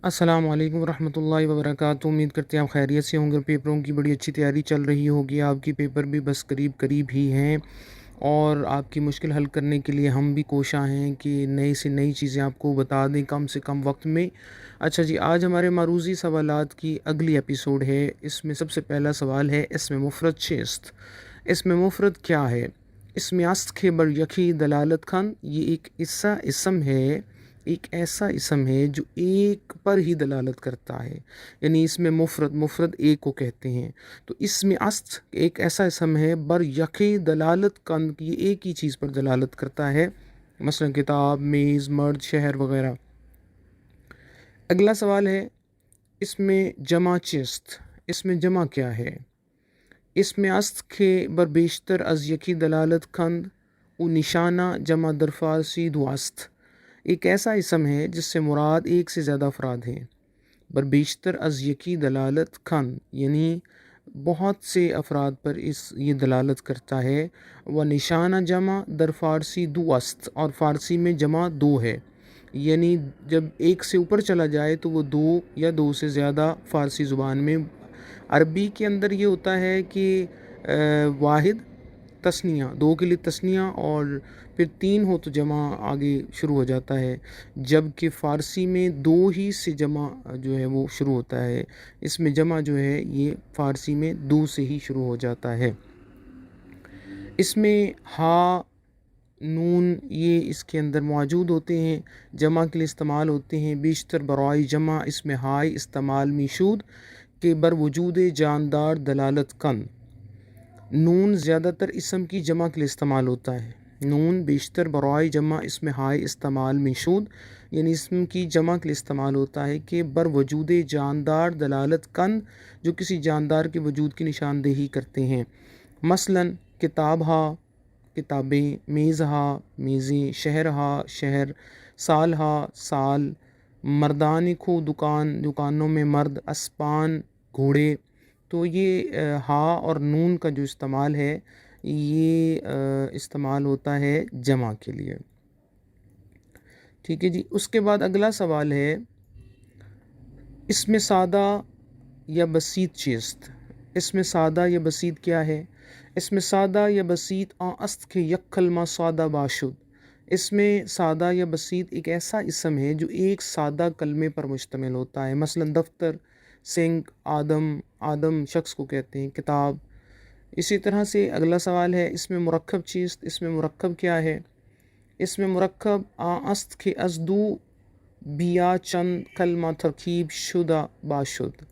अस्सलाम वालेकुम रहमतुल्लाहि व बरकातुहू। उम्मीद करते हैं आप खैरियत से होंगे। पेपरों की बड़ी अच्छी तैयारी चल रही होगी। आपकी पेपर भी बस करीब करीब ही हैं और आपकी मुश्किल हल करने के लिए हम भी कोशा हैं कि नई से नई चीज़ें आपको बता दें कम से कम वक्त में। अच्छा जी, आज हमारे मारूज़ी सवालात की अगली एपिसोड है। इसमें सबसे पहला सवाल है, इसमें मुफरत चेस्त। इसमें मुफरत क्या है? इसमें अस्त के बर यकी दलालत खान, ये एक इसम है, एक ऐसा इसम है जो एक पर ही दलालत करता है। यानी इसमें मुफरद एक को कहते हैं। तो इसमें अस्त एक ऐसा इसम है, बर यकी दलालत कन, ये एक ही चीज़ पर दलालत करता है, मसलन किताब, मेज़, मर्द, शहर वगैरह। अगला सवाल है, इसमें जमा चेस्त। इसमें जमा क्या है? इसमें अस्त के बर बेशतर अज यकी दलालत कंद उ निशाना जमा दर फारसी दुआस्त, एक ऐसा इसम है जिससे मुराद एक से ज़्यादा अफराद हैं। बर बेशतर अज यकी दलालत खन, यानी बहुत से अफराद पर ये दलालत करता है। व निशाना जमा दर फारसी दुअस्त, और फ़ारसी में जमा दो है, यानी जब एक से ऊपर चला जाए तो वो दो या दो से ज़्यादा फ़ारसी ज़ुबान में। अरबी के अंदर ये होता है कि वाहिद तस्निया, दो के लिए तस्निया, और फिर तीन हो तो जमा आगे शुरू हो जाता है, जबकि फ़ारसी में दो ही से जमा जो है वो शुरू होता है। इसमें जमा जो है ये फ़ारसी में दो से ही शुरू हो जाता है। इसमें हा, नून ये इसके अंदर मौजूद होते हैं, जमा के लिए इस्तेमाल होते हैं। बेशतर बराई जमा इसमें हाई इस्तेमाल मिशूद के बर वजूद जानदार दलालत कन। नून ज़्यादातर इसम की जमा के लिए इस्तेमाल होता है। नून बेशतर बराई जमा इसमें हाई इस्तेमाल मिशूद, यानी इसम की जमा के लिए इस्तेमाल होता है कि बर वजूद जानदार दलालत कन, जो किसी जानदार के वजूद की निशानदेही करते हैं। मसलन किताब हा, किताबें, मेज़ हा, मेज़ें, शहर हा, शहर, साल हा, साल, मर्दान खो, दुकान, दुकानों में मर्द, अस्पान, घोड़े। तो ये हा और नून का जो इस्तेमाल है ये इस्तेमाल होता है जमा के लिए। ठीक है जी। उसके बाद अगला सवाल है, इसमें सादा या बसीत चेस्त। इसमें सादा या बसीत क्या है? इसमें सादा या बसीत अस्त के यक कलमा सादा बाशुद। इसमें सादा या बसीत एक ऐसा इसम है जो एक सादा कलमे पर मुश्तमिल होता है। मसलन दफ्तर, सिंक, आदम, आदम शख्स को कहते हैं, किताब। इसी तरह से अगला सवाल है, इसमें मुरक्कब चीज़। इसमें मुरक्कब क्या है? इसमें मुरक्कब अस्त के अजदू बिया चंद कलमा तरकीब शुदा बाशुद।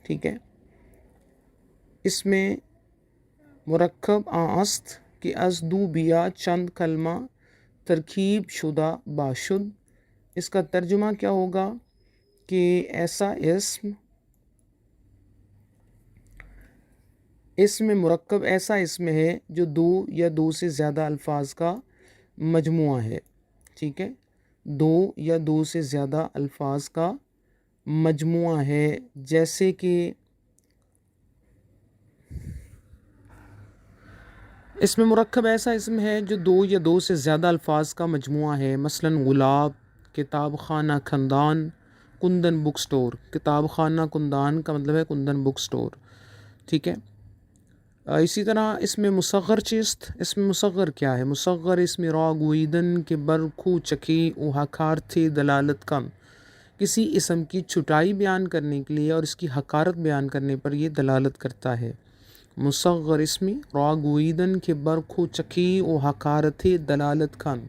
ठीक है। इसमें मुरक्कब अस्त के अजदू बिया चंद कलमा तरकीब शुदा बाशुद। इसका तर्जुमा क्या होगा कि ऐसा इसमें मुरक्कब ऐसा इसमें है जो दो या दो से ज़्यादा अल्फाज का मजमुआ है। ठीक है, दो या दो से ज़्यादा अल्फाज का मजमुआ है। जैसे कि इसमें मुरक्कब ऐसा इसम है जो दो या दो से ज़्यादा अल्फाज का मजमुआ है। मसलन गुलाब, किताब खाना, खंदान, कुंदन बुक स्टोर। किताब खाना कुंदान का मतलब है कुंदन बुक स्टोर। ठीक है। इसी तरह इसमें मुसग़र चीस्त। इसमें मुसग़र क्या है? मुसग़र इसमें रागुईदन के बरखू चकी उहाकार थे दलालत कम, किसी इसम की छुटाई बयान करने के लिए और इसकी हकारत बयान करने पर यह दलालत करता है। मुसग़र इसमें रागुईदन के बरखू चकी उहाकार थे दलालत खान।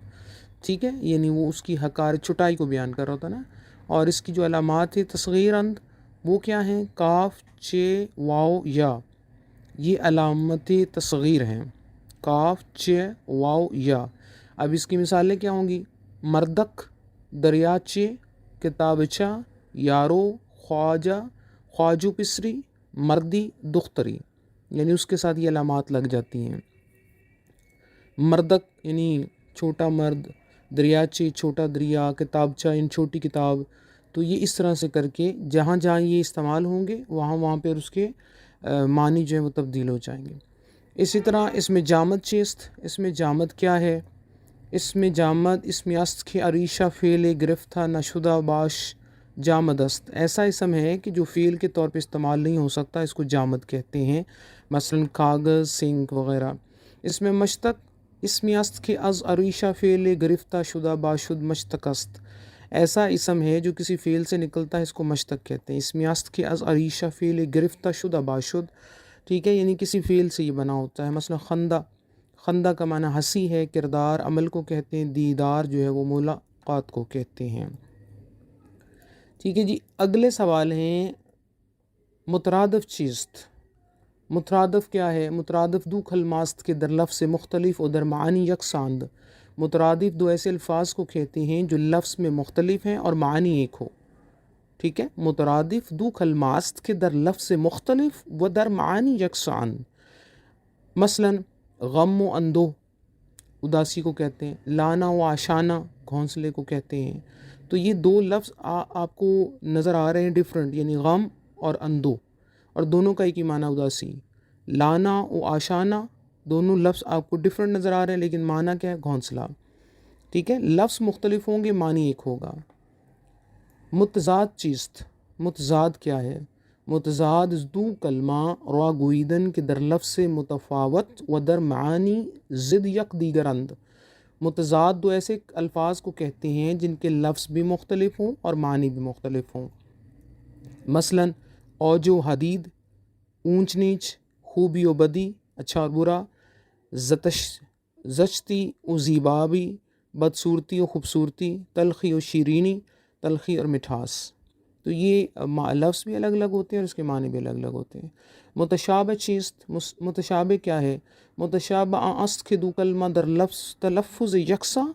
ठीक है, यानी वो उसकी हकार छुटाई को बयान कर रहा होता ना। और इसकी जो अलामात है तस्गीर अंद, वो क्या हैं? काफ, चे, वाव, या, ये अलामत तस्गीर हैं। काफ, चे, वाव, या। अब इसकी मिसालें क्या होंगी? मर्दक, दरियाचे, किताबचा, यारो, ख्वाजा, ख्वाजू पिसरी, मर्दी, दुख्तरी, यानी उसके साथ ये अलामात लग जाती हैं। मर्दक यानी छोटा मर्द, दरियाचे छोटा दरिया, किताबचा इन छोटी किताब। तो ये इस तरह से करके जहाँ जहाँ ये इस्तेमाल होंगे वहाँ वहाँ पर उसके मानी जो है वो तब्दील हो जाएंगे। इसी तरह इसमें जामद चेस्त। इसमें जामद क्या है? इसमें जामद इसमें अस्त के अरीशा फ़ेल गिरफ्ता नशुदा बाश جامد است ایسا اسم ہے کہ جو فعل کے طور پہ استعمال نہیں ہو سکتا، اس کو جامد کہتے ہیں، مثلا کاغذ، سنک وغیرہ۔ اس میں مشتق اسمی است کہ از عریشہ فعل گرفتہ شدہ باشد مشتق است، ایسا اسم ہے جو کسی فعل سے نکلتا ہے، اس کو مشتق کہتے ہیں۔ اسمی است کہ از عریشہ فعل گرفتہ شدہ باشد، ٹھیک ہے، یعنی کسی فعل سے یہ بنا ہوتا ہے، مثلا خندہ، خندہ کا معنی ہنسی ہے، کردار عمل کو کہتے ہیں، دیدار جو ہے وہ ملاقات کو کہتے ہیں۔ ٹھیک ہے جی، اگلے سوال ہیں مترادف چیست؟ مترادف کیا ہے؟ مترادف دو کلمات کے در لفظ مختلف و در معنی یکساند۔ مترادف دو ایسے الفاظ کو کہتے ہیں جو لفظ میں مختلف ہیں اور معنی ایک ہو، ٹھیک ہے۔ مترادف دو کلمات کے در لفظ مختلف و در معنی یکساند، مثلا غم و اندوہ اداسی کو کہتے ہیں، لانا و آشانہ گھونسلے کو کہتے ہیں۔ تو یہ دو لفظ آپ کو نظر آ رہے ہیں ڈیفرنٹ، یعنی غم اور اندوہ، اور دونوں کا ایک ہی معنی اداسی۔ لانا و آشانہ دونوں لفظ آپ کو ڈیفرنٹ نظر آ رہے ہیں، لیکن معنی کیا ہے؟ گھونسلہ، ٹھیک ہے۔ لفظ مختلف ہوں گے، معنی ایک ہوگا۔ متضاد چیست؟ متضاد کیا ہے؟ متضاد دو کلمہ را گویدن کے در لفظ متفاوت و در معانی ضد یک دیگرند۔ متضاد دو ایسے الفاظ کو کہتے ہیں جن کے لفظ بھی مختلف ہوں اور معنی بھی مختلف ہوں، مثلا اوج و حدید، اونچ نیچ، خوبی و بدی، اچھا اور برا، زشتی و زیبابی، بدصورتی و خوبصورتی، تلخی و شیرینی، تلخی اور مٹھاس۔ تو یہ لفظ بھی الگ الگ ہوتے ہیں اور اس کے معنی بھی الگ الگ ہوتے ہیں۔ متشابہ چیست؟ متشابہ کیا ہے؟ متشابہ است کہ دو کلمہ در لفظ تلفظ یکساں،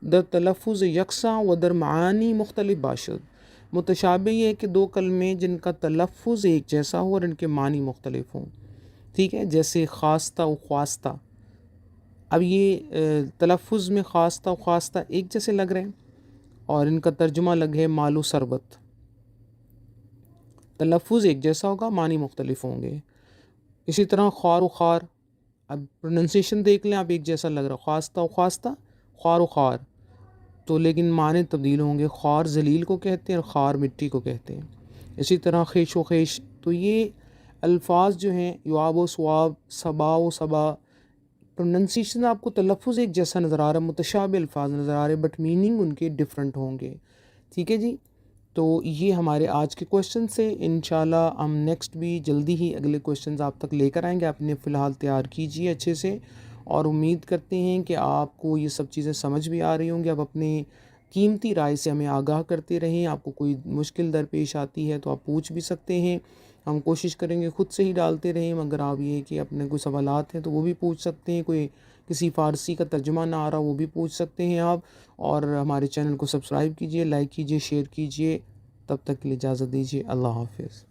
در تلفظ یکساں و در معانی مختلف باشد۔ متشابہ یہ ہے کہ دو کلمے جن کا تلفظ ایک جیسا ہو اور ان کے معنی مختلف ہوں، ٹھیک ہے، جیسے خواستہ و خواستہ۔ اب یہ تلفظ میں خواستہ و خواستہ ایک جیسے لگ رہے ہیں اور ان کا ترجمہ لگ ہے مال و ثروت۔ تلفظ ایک جیسا ہوگا، معنی مختلف ہوں گے۔ اسی طرح خوار و خوار، اب پروننسیشن دیکھ لیں آپ، ایک جیسا لگ رہا، خواستہ و خواستہ، خوار و خوار، تو لیکن معنی تبدیل ہوں گے۔ خوار ذلیل کو کہتے ہیں اور خوار مٹی کو کہتے ہیں۔ اسی طرح خیش و خیش، تو یہ الفاظ جو ہیں یواب و سواب، صبا و صبا، پروننسیشن آپ کو تلفظ ایک جیسا نظر آ رہا ہے، متشابہ الفاظ نظر آ رہے ہیں، بٹ میننگ ان کے ڈیفرنٹ ہوں گے، ٹھیک ہے جی۔ تو یہ ہمارے آج کے کویشچن سے، انشاءاللہ ہم نیکسٹ بھی جلدی ہی اگلے کویشچنز آپ تک لے کر آئیں گے۔ آپ نے فی الحال تیار کیجئے اچھے سے، اور امید کرتے ہیں کہ آپ کو یہ سب چیزیں سمجھ بھی آ رہی ہوں گی۔ آپ اپنے قیمتی رائے سے ہمیں آگاہ کرتے رہیں۔ آپ کو کوئی مشکل درپیش آتی ہے تو آپ پوچھ بھی سکتے ہیں، ہم کوشش کریں گے خود سے ہی ڈالتے رہیں۔ مگر آپ یہ کہ اپنے کوئی سوالات ہیں تو وہ بھی پوچھ سکتے ہیں، کوئی کسی فارسی کا ترجمہ نہ آ رہا وہ بھی پوچھ سکتے ہیں آپ۔ اور ہمارے چینل کو سبسکرائب کیجئے، لائک کیجئے، شیئر کیجئے۔ تب تک کے لیے اجازت دیجیے، اللہ حافظ۔